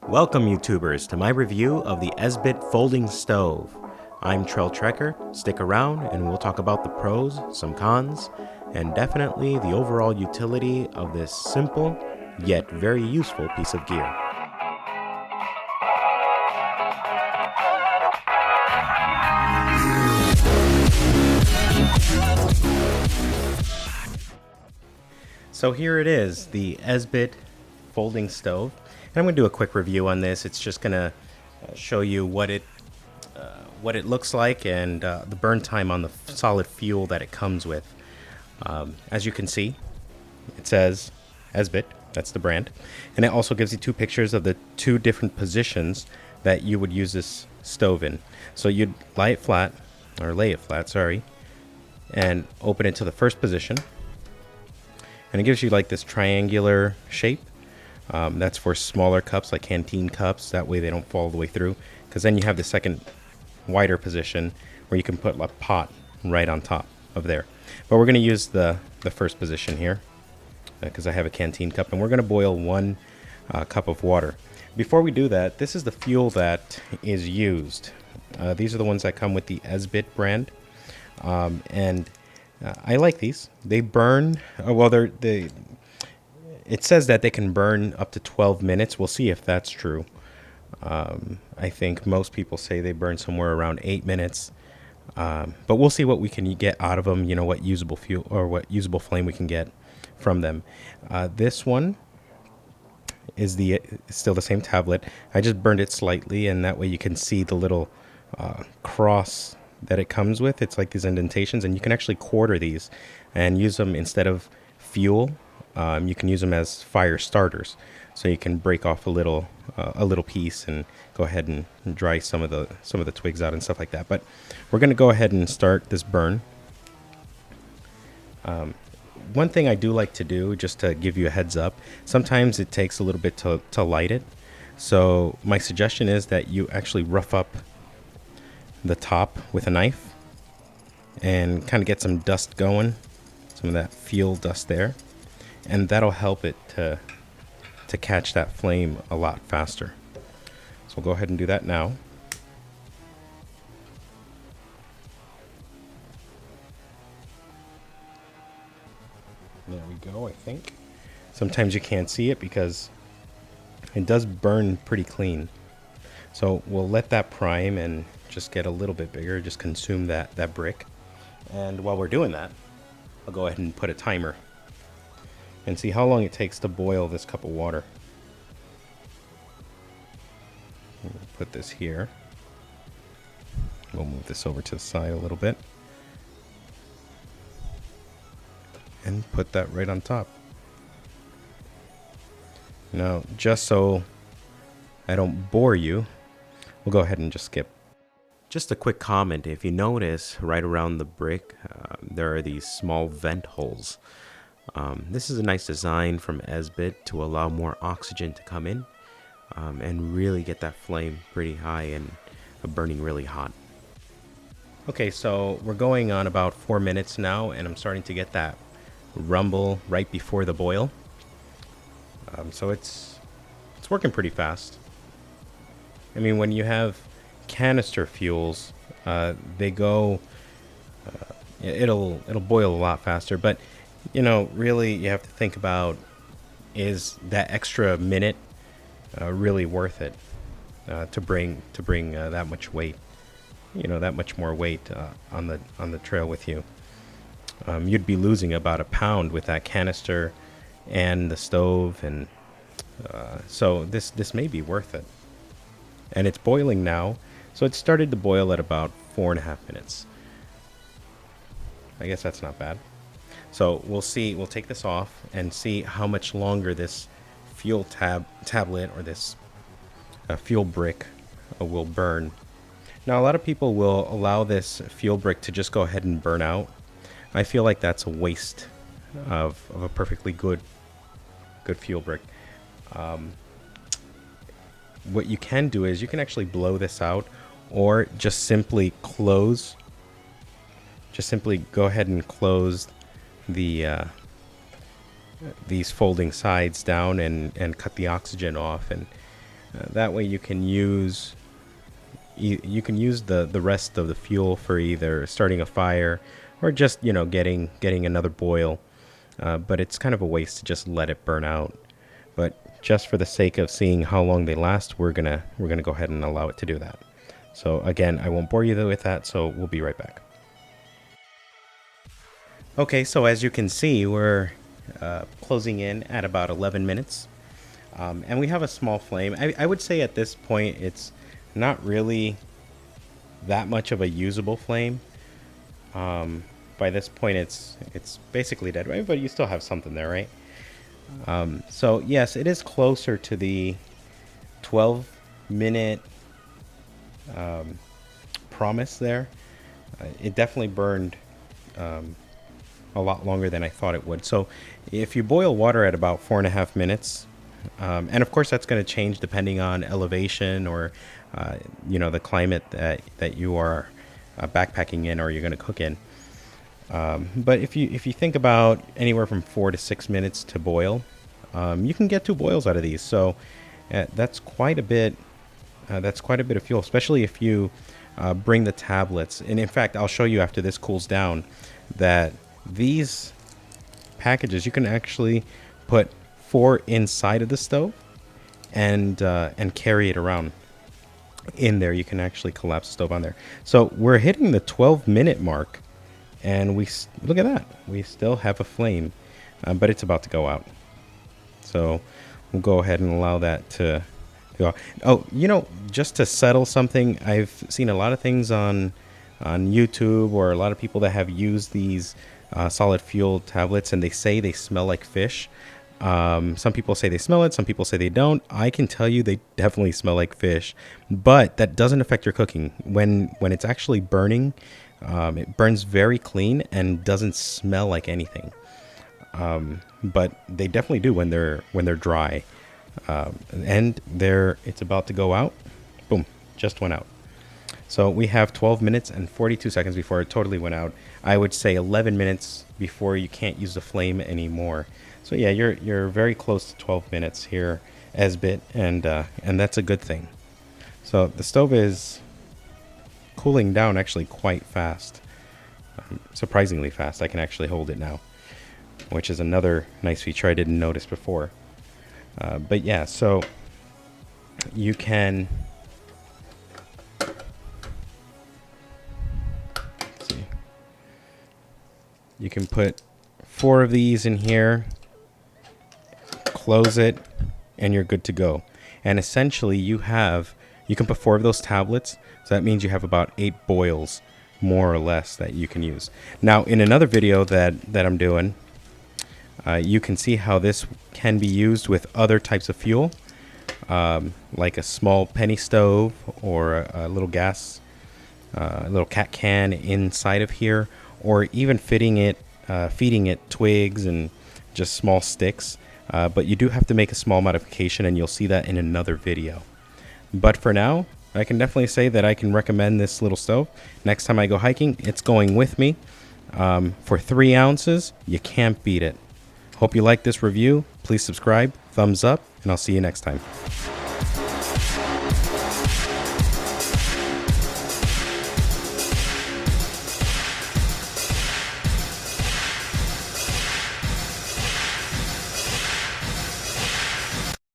Welcome YouTubers to my review of the Esbit folding stove. I'm TrailTrekker, stick around and we'll talk about the pros, some cons, and definitely the overall utility of this simple yet very useful piece of gear. So here it is, the Esbit folding stove. And I'm going to do a quick review on this. It's just going to show you what it looks like and the burn time on the solid fuel that it comes with. As you can see, it says Esbit, that's the brand. And it also gives you two pictures of the two different positions that you would use this stove in. So you'd lay it flat, and open it to the first position. And it gives you like this triangular shape. That's for smaller cups, like canteen cups. That way they don't fall all the way through. Because then you have the second wider position where you can put a pot right on top of there. But we're going to use the first position here because I have a canteen cup. And we're going to boil 1 cup of water. Before we do that, this is the fuel that is used. These are the ones that come with the Esbit brand. I like these. They burn, it says that they can burn up to 12 minutes. We'll see if that's true. I think most people say they burn somewhere around 8 minutes. But we'll see what we can get out of them, what usable fuel or what usable flame we can get from them. This one is still the same tablet. I just burned it slightly, and that way you can see the little cross that it comes with. It's like these indentations, and you can actually quarter these and use them instead of fuel. You can use them as fire starters, so you can break off a little piece and go ahead and dry some of the twigs out and stuff like that. But we're going to go ahead and start this burn. One thing I do like to do, just to give you a heads up, sometimes it takes a little bit to light it. So my suggestion is that you actually rough up the top with a knife and kind of get some dust going, some of that fuel dust there, and that'll help it to catch that flame a lot faster. So we'll go ahead and do that now. There we go, I think. Sometimes you can't see it because it does burn pretty clean. So we'll let that prime and just get a little bit bigger, just consume that brick. And while we're doing that, I'll go ahead and put a timer and see how long it takes to boil this cup of water. We'll put this here. We'll move this over to the side a little bit and put that right on top. Now, just so I don't bore you, we'll go ahead and just skip. Just a quick comment, if you notice right around the brick, there are these small vent holes. This is a nice design from Esbit to allow more oxygen to come in and really get that flame pretty high and burning really hot. Okay, so we're going on about 4 minutes now, and I'm starting to get that rumble right before the boil. So it's working pretty fast. I mean, when you have canister fuels, they go, it'll boil a lot faster, but really you have to think about, is that extra minute really worth it to bring that much weight, that much more weight on the trail with you. You'd be losing about a pound with that canister and the stove, and so this may be worth it. And it's boiling now, so it started to boil at about 4.5 minutes. I guess that's not bad. So we'll take this off and see how much longer this fuel tablet or this fuel brick will burn. Now, a lot of people will allow this fuel brick to just go ahead and burn out. I feel like that's a waste of a perfectly good fuel brick. What you can do is you can actually blow this out, or just simply go ahead and close these folding sides down and cut the oxygen off, and That way you can use the rest of the fuel for either starting a fire or just, you know, getting another boil. But it's kind of a waste to just let it burn out. But just for the sake of seeing how long they last, we're gonna go ahead and allow it to do that. So again, I won't bore you with that, so we'll be right back. Okay, so as you can see, we're closing in at about 11 minutes. And we have a small flame. I would say at this point, it's not really that much of a usable flame. By this point, it's basically dead, right? But you still have something there, right? So yes, it is closer to the 12-minute promise there. It definitely burned a lot longer than I thought it would. So if you boil water at about 4.5 minutes, and of course that's going to change depending on elevation or you know, the climate that you are backpacking in or you're going to cook in. But if you think about anywhere from 4 to 6 minutes to boil, you can get 2 boils out of these. So that's quite a bit. That's quite a bit of fuel, especially if you bring the tablets. And in fact, I'll show you after this cools down that these packages, you can actually put 4 inside of the stove and carry it around. In there, you can actually collapse the stove on there. So we're hitting the 12-minute mark, and look at that. We still have a flame, but it's about to go out. So we'll go ahead and allow that to go out. Oh, you know, just to settle something, I've seen a lot of things on YouTube, or a lot of people that have used these solid fuel tablets, and they say they smell like fish. Some people say they smell it, some people say they don't. I can tell you they definitely smell like fish, but that doesn't affect your cooking. When it's actually burning, it burns very clean and doesn't smell like anything. But they definitely do when they're dry. And it's about to go out. Boom, just went out. So we have 12 minutes and 42 seconds before it totally went out. I would say 11 minutes before you can't use the flame anymore. So yeah, you're very close to 12 minutes here, Esbit, and that's a good thing. So the stove is cooling down actually quite fast, surprisingly fast. I can actually hold it now, which is another nice feature I didn't notice before. But yeah, so you can put 4 of these in here, close it, and you're good to go. And essentially you can put 4 of those tablets, so that means you have about 8 boils more or less that you can use. Now in another video that I'm doing, you can see how this can be used with other types of fuel, like a small penny stove or a little gas, a little cat can inside of here, or even feeding it twigs and just small sticks. But you do have to make a small modification, and you'll see that in another video. But for now, I can definitely say that I can recommend this little stove. Next time I go hiking, it's going with me. For 3 ounces, you can't beat it. Hope you like this review. Please subscribe, thumbs up, and I'll see you next time.